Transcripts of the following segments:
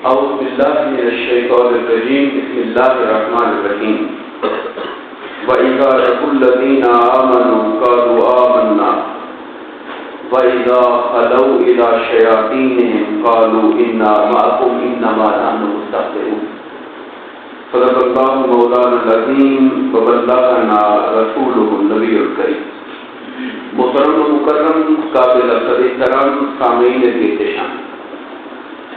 اعوذ باللہ من الشیطان الرجیم بسم اللہ الرحمن الرحیم وَإِذَا لَقُوا الَّذِينَ آمَنُوا قَالُوا آمَنَّا وَإِذَا خَلَوْا إِلَى شَيَاطِينِهِمْ قَالُوا إِنَّا مَعَكُمْ إِنَّمَا نَحْنُ مُسْتَهْزِئُونَ صدق اللہ مولانا العظیم وبلغنا رسولہ النبی الکریم۔ محترم و مکرم قابل قدر احترام سامعین احتشام،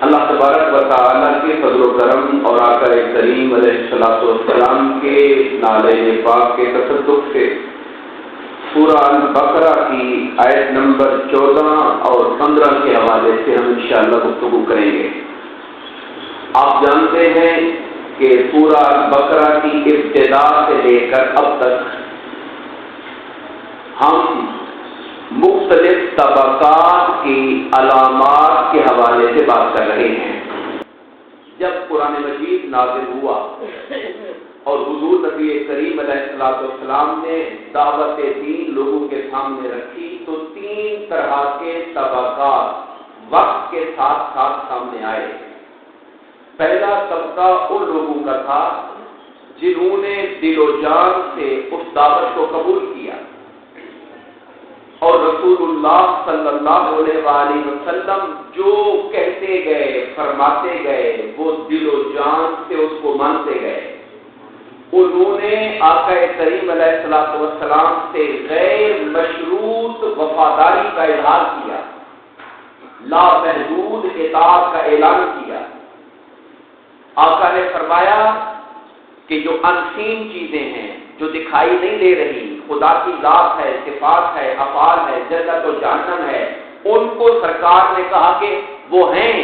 اللہ تبارک و تعالیٰ کے فضل و کرم اور آقا کریم علیہ السلام کے نالین پاک کے تصدق سے سورہ البقرہ کی آیت نمبر 14 اور 15 کے حوالے سے ہم انشاءاللہ گفتگو کریں گے۔ آپ جانتے ہیں کہ سورہ البقرہ کی ابتدا سے لے کر اب تک ہم مختلف طبقات کی علامات کے حوالے سے بات کر رہے ہیں۔ جب قرآن مجید نازل ہوا اور حضور نبی کریم علیہ السلام نے دعوت دین لوگوں کے سامنے رکھی تو 3 طرح کے طبقات وقت کے ساتھ ساتھ سامنے آئے۔ پہلا طبقہ ان لوگوں کا تھا جنہوں نے دل و جان سے اس دعوت کو قبول کیا اور رسول اللہ صلی اللہ علیہ وآلہ وسلم جو کہتے گئے فرماتے گئے وہ دل و جان سے اس کو مانتے گئے۔ انہوں نے آقا کریم علیہ السلام سے غیر مشروط وفاداری کا اظہار کیا، لا محدود اطاعت کا اعلان کیا۔ آقا نے فرمایا کہ جو انسین چیزیں ہیں جو دکھائی نہیں دے رہی، خدا کی ذات ہے، صفات ہے، افعال ہے، جنت و جہنم ہے، ان کو سرکار نے کہا کہ وہ ہیں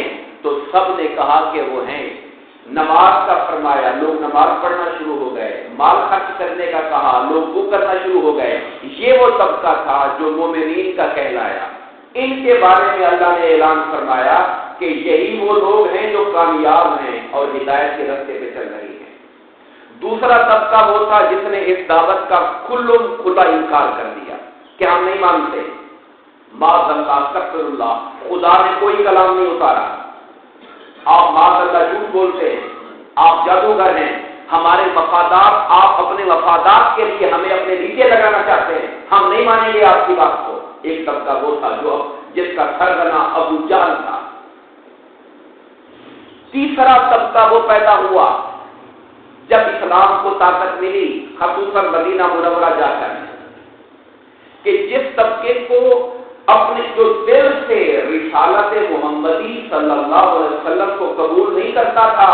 تو سب نے کہا کہ وہ ہیں۔ نماز کا فرمایا، لوگ نماز پڑھنا شروع ہو گئے۔ مال خرچ کرنے کا کہا، لوگ وہ کرنا شروع ہو گئے۔ یہ وہ طبقہ تھا جو مومنین کا کہلایا۔ ان کے بارے میں اللہ نے اعلان فرمایا کہ یہی وہ لوگ ہیں جو کامیاب ہیں اور ہدایت کے راستے پہ چل رہی ہیں۔ دوسرا طبقہ وہ تھا جس نے اس دعوت کا کھلا انکار کر دیا کہ ہم نہیں مانتے، معاذ اللہ استغفر اللہ، خدا نے کوئی کلام نہیں اتارا، آپ معاذ اللہ جھوٹ بولتے ہیں، آپ جادوگر ہیں، ہمارے مفادات، آپ اپنے مفادات کے لیے ہمیں اپنے نیچے لگانا چاہتے ہیں، ہم نہیں مانیں گے آپ کی بات کو۔ ایک طبقہ وہ تھا جو جس کا سرغنہ ابو جہل تھا۔ تیسرا طبقہ وہ پیدا ہوا جب اسلام کو طاقت ملی، خصوصاً مدینہ منورہ جا کر، کہ جس طبقے کو اپنے جو دل سے رسالت محمدی صلی اللہ علیہ وسلم کو قبول نہیں کرتا تھا،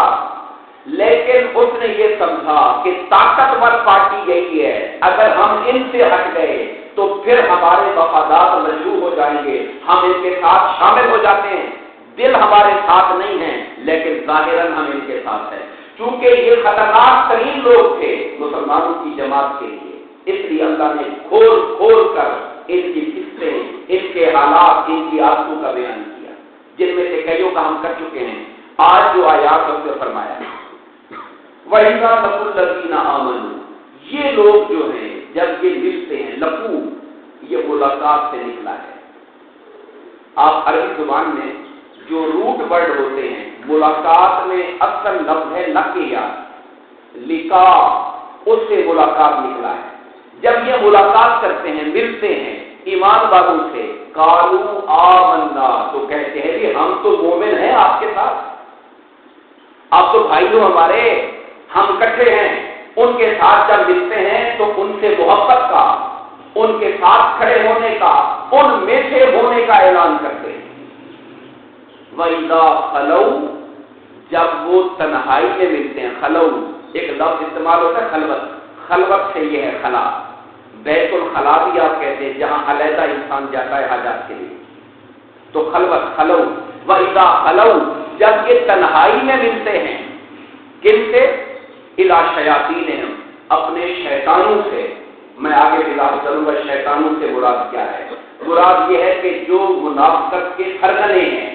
لیکن اس نے یہ سمجھا کہ طاقتور پارٹی یہی ہے، اگر ہم ان سے ہٹ گئے تو پھر ہمارے مفادات مجروح ہو جائیں گے، ہم ان کے ساتھ شامل ہو جاتے ہیں، دل ہمارے ساتھ نہیں ہیں لیکن ظاہراً ہم ان کے ساتھ ہیں۔ چونکہ یہ خطرناک ترین لوگ تھے مسلمانوں کی جماعت کے لیے، اس لیے اللہ نے کھول کھول کر ان کی قصے، ان کے حالات، ان کی آرزو کا بیان کیا، جن میں سے کئیوں کا ہم کر چکے ہیں۔ آج جو آیات ہم نے فرمایا وَإِذَا لَقُوا الَّذِينَ آمَنُوا، یہ لوگ جو ہیں جب یہ ملتے ہیں، لقو یہ ملاقات سے نکلا ہے۔ آپ عربی زبان میں جو روٹ ورڈ ہوتے ہیں، ملاقات میں اصل لفظ ہے لقیہ، لقا، اس سے ملاقات نکلا ہے۔ جب یہ ملاقات کرتے ہیں، ملتے ہیں ایمان والوں سے، قالوا آمنا، تو کہتے ہیں کہ ہم تو مومن ہیں آپ کے ساتھ، آپ تو بھائی ہو ہمارے، ہم اکٹھے ہیں۔ ان کے ساتھ جب ملتے ہیں تو ان سے محبت کا، ان کے ساتھ کھڑے ہونے کا، ان میں سے ہونے کا اعلان کرتے ہیں۔ وَإِذَا خَلَوْا، جب وہ تنہائی میں ملتے ہیں، خلو ایک لفظ استعمال ہوتا ہے خلوت، خلوت سے یہ ہے خلا، بیت الخلا بھی آپ کہتے ہیں جہاں علیحدہ انسان جاتا ہے حاجات کے لیے، تو خلوت خلو۔ وَإِذَا خَلَوْا، جب یہ تنہائی میں ملتے ہیں، کن سے؟ اِلَى شَيَاطِینِہِمْ، اپنے شیطانوں سے۔ میں آگے بلاغ کروں گا شیطانوں سے مراد کیا ہے۔ مراد یہ ہے کہ جو منافقت کے سرغنے ہیں،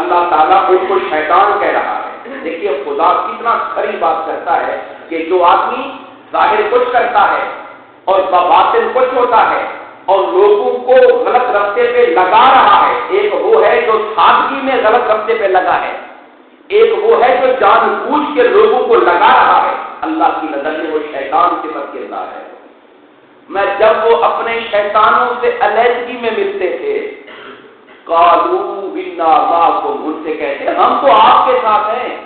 اللہ تعالیٰ ان کو شیطان کہہ رہا ہے۔ دیکھیے خدا کتنا کھری بات کرتا ہے کہ جو آدمی ظاہر کچھ کرتا ہے اور باطن کچھ ہوتا ہے اور لوگوں کو غلط راستے پہ لگا رہا ہے، ایک وہ ہے جو سادگی میں غلط راستے پہ لگا ہے، ایک وہ ہے جو جان بوجھ کے لوگوں کو لگا رہا ہے، اللہ کی نظر میں وہ شیطان صفت کردار ہے۔ میں جب وہ اپنے شیطانوں سے علیحدگی میں ملتے تھے، قالوا انا معکم، ان سے کہتے ہم تو آپ کے ساتھ ہیں۔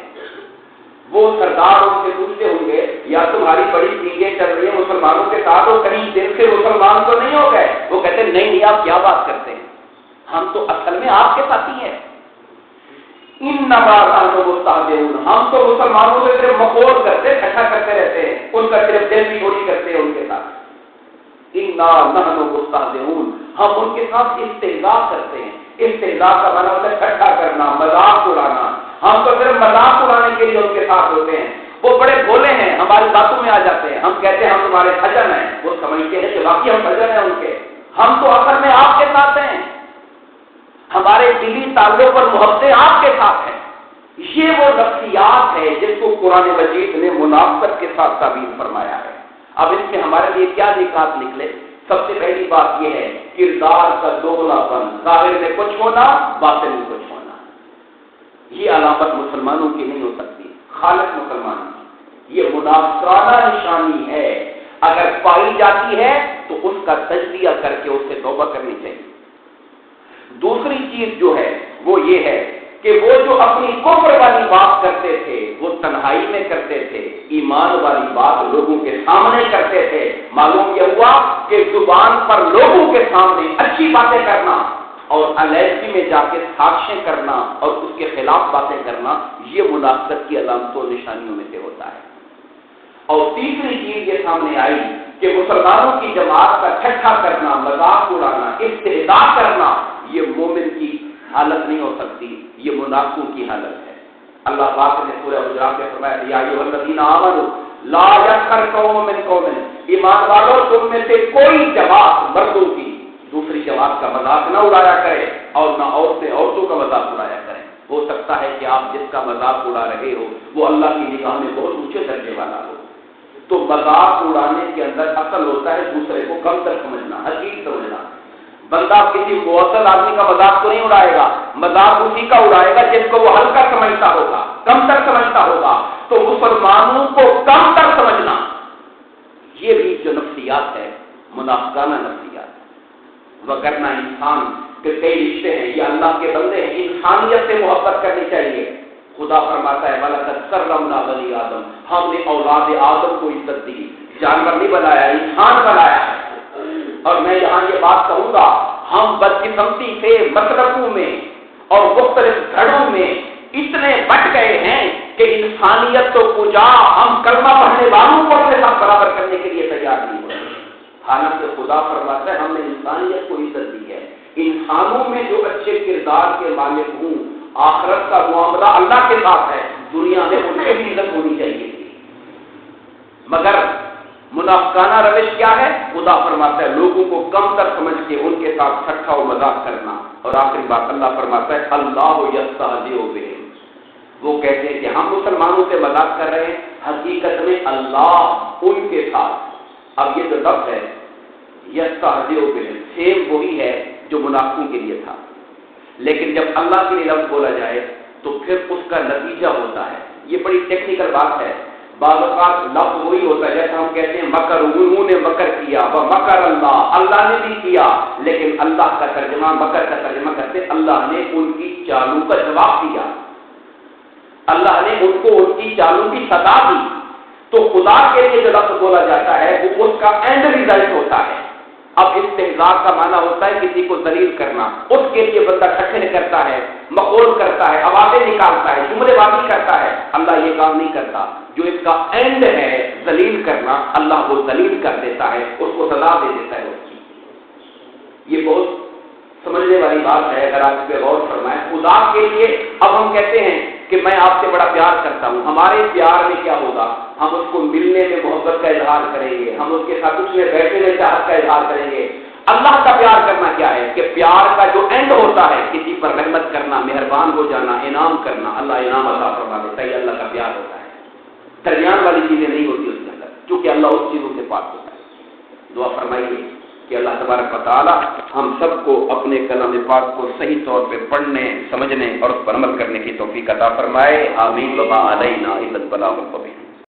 وہ سردار ان سے پوچھتے ہوں گے یا تمہاری بڑی جنگیں چل رہی ہیں مسلمانوں کے ساتھ اور کہیں دل سے مسلمان تو نہیں ہو گئے؟ وہ کہتے ہیں نہیں آپ کیا بات کرتے ہیں، ہم تو اصل میں آپ کے ساتھی ہیں۔ انما نحن مستهزئون، ہم تو مسلمانوں سے صرف مخول کرتے ٹھٹھا کرتے رہتے ہیں، ان کا صرف دل بھی تھوڑی کرتے ہیں ان کے ساتھ۔ انا نحن مستهزئون، ہم ان کے ساتھ استہزاء کرتے ہیں۔ استہزاء کا معنی ہوتا ہے ٹھٹھا کرنا، مذاق اڑانا۔ ہم تو صرف مذاق اڑانے کے لیے ان کے ساتھ ہوتے ہیں۔ وہ بڑے بھولے ہیں، ہماری باتوں میں آ جاتے ہیں، ہم کہتے ہیں ہم تمہارے حجم ہیں، وہ سمجھتے ہیں کہ واقعی ہم حجم ہیں ان کے، ہم تو اصل میں آپ کے ساتھ ہیں، ہمارے دلی تعلق اور محبتیں آپ کے ساتھ ہیں۔ یہ وہ نفسیات ہے جس کو قرآن مجید نے منافقت کے ساتھ تعبیر فرمایا ہے۔ اب اس سے ہمارے لیے کیا نکات نکلے؟ سب سے پہلی بات یہ ہے کردار کا دوگلا پن، ظاہر میں کچھ ہونا باطن میں کچھ ہونا۔ یہ علامت مسلمانوں کی نہیں ہو سکتی، خالص مسلمان کی، یہ منافقانہ نشانی ہے۔ اگر پائی جاتی ہے تو اس کا تجزیہ کر کے اس سے توبہ کرنی چاہیے۔ دوسری چیز جو ہے وہ یہ ہے کہ وہ جو اپنی کفر والی بات کرتے تھے وہ تنہائی میں کرتے تھے، ایمان والی بات لوگوں کے سامنے کرتے تھے۔ معلوم یہ ہوا کہ زبان پر لوگوں کے سامنے اچھی باتیں کرنا اور علیحدگی میں جا کے سازشیں کرنا اور اس کے خلاف باتیں کرنا یہ منافقت کی علامتوں اور نشانیوں میں سے ہوتا ہے۔ اور تیسری چیز یہ سامنے آئی کہ مسلمانوں کی جماعت کا ٹھٹھا کرنا، مذاق اڑانا، استہزاء کرنا یہ مومن کی حالت نہیں ہو سکتی، یہ منافقوں کی حالت ہے۔ اللہ پاک نے سورہ حجرات میں فرمایا یا ایھا الذین آمنوا لا یسخر قوم من قوم، ایمان والوں تم میں سے کوئی جماعت مردوں کی دوسری جماعت کا مذاق نہ اڑایا کرے اور نہ عورتیں عورتوں کا مذاق اڑایا کریں۔ ہو سکتا ہے کہ آپ جس کا مذاق اڑا رہے ہو وہ اللہ کی نگاہ میں بہت اونچے درجے والا ہو، تو مذاق اڑانے کے اندر اصل ہوتا ہے دوسرے کو کم تر سمجھنا، حقیق سمجھنا۔ بندہ کسی معتدل آدمی کا مذاق تو نہیں اڑائے گا، مذاق اسی کا اڑائے گا جس کو وہ ہلکا سمجھتا ہوگا، کم تر سمجھتا ہوگا۔ تو مسلمانوں کو کم تر سمجھنا یہ بھی جو نفسیات ہے منافقانہ نفسیات ہے۔ وگرنہ انسان کے کئی رشتے ہیں، یہ اللہ کے بندے ہیں، انسانیت سے محبت کرنی چاہیے۔ خدا فرماتا ہے وَلَقَدْ كَرَّمْنَا بَنِي آدم، ہم نے اولاد آدم کو عزت دی، جانور نہیں بنایا، انسان بنایا ہے۔ اور میں یہاں یہ بات کہوں گا ہم بدقسمتی سے مسلکوں میں اور مختلف گھروں میں اتنے بٹ گئے ہیں کہ انسانیت تو پوجا ہم کلمہ پڑھنے والوں کو اپنے ساتھ برابر کرنے کے لیے تیار نہیں ہوتے۔ حالانکہ خدا فرماتا ہے ہم نے انسانیت کو عزت دی ہے۔ انسانوں میں جو اچھے کردار کے مالک ہوں آخرت کا معاملہ اللہ کے ساتھ ہے، دنیا میں ان کی بھی عزت ہونی چاہیے تھی۔ مگر منافقانہ روش کیا ہے؟ خدا فرماتا ہے لوگوں کو کم تر سمجھ کے ان کے ساتھ ٹھٹھا و مذاق کرنا۔ اور آخری بات اللہ فرماتا ہے اللہ یستہزئ بہم، وہ کہتے ہیں کہ ہم مسلمانوں سے مذاق کر رہے ہیں، حقیقت میں اللہ ان کے ساتھ۔ اب یہ جو لفظ ہے یستہزئ بہم سیم وہی ہے جو منافقوں کے لیے تھا، لیکن جب اللہ کے لیے لفظ بولا جائے تو پھر اس کا نتیجہ ہوتا ہے۔ یہ بڑی ٹیکنیکل بات ہے، بعض اوقات لفظ وہی ہوتا ہے جیسے ہم کہتے ہیں مکر، انہوں نے مکر کیا، مکر اللہ، اللہ نے بھی کیا، لیکن اللہ کا ترجمہ مکر کا ترجمہ کرتے اللہ نے ان کی چالوں کا جواب دیا، اللہ نے ان کو ان کی چالوں کی سزا دی۔ تو خدا کے لیے جو لفظ بولا جاتا ہے وہ اس کا اینڈ ریزلٹ ہوتا ہے۔ اب استہزاء کا معنی ہوتا ہے کسی کو ذلیل کرنا، اس کے لیے بندہ ٹھٹھے کرتا ہے، مخول کرتا ہے، آوازیں نکالتا ہے، جملے بازی کرتا ہے۔ اللہ یہ کام نہیں کرتا، جو اس کا اینڈ ہے ذلیل کرنا، اللہ وہ ذلیل کر دیتا ہے، اس کو سزا دے دیتا ہے اس کی۔ یہ بہت سمجھنے والی بات ہے اگر آپ اس پہ غور فرمائیں۔ خدا کے لیے اب ہم کہتے ہیں کہ میں آپ سے بڑا پیار کرتا ہوں، ہمارے پیار میں کیا ہوگا؟ ہم اس کو ملنے میں محبت کا اظہار کریں گے، ہم اس کے ساتھ اٹھنے بیٹھنے میں چاہت کا اظہار کریں گے۔ اللہ کا پیار کرنا کیا ہے کہ پیار کا جو اینڈ ہوتا ہے کسی پر رحمت کرنا، مہربان ہو جانا، انعام کرنا، اللہ انعام عطا فرما دیتا ہے، یہ اللہ کا پیار ہوتا ہے۔ درمیان والی چیزیں نہیں ہوتی اس کے اندر، کیونکہ اللہ اس چیزوں سے پاک ہوتا ہے۔ دعا فرمائیے کہ اللہ تبارک و تعالی ہم سب کو اپنے کلام پاک کو صحیح طور پہ پڑھنے، سمجھنے اور اس پر عمل کرنے کی توفیق عطا فرمائے۔ آمین۔ وما علینا الا البلاغ المبین۔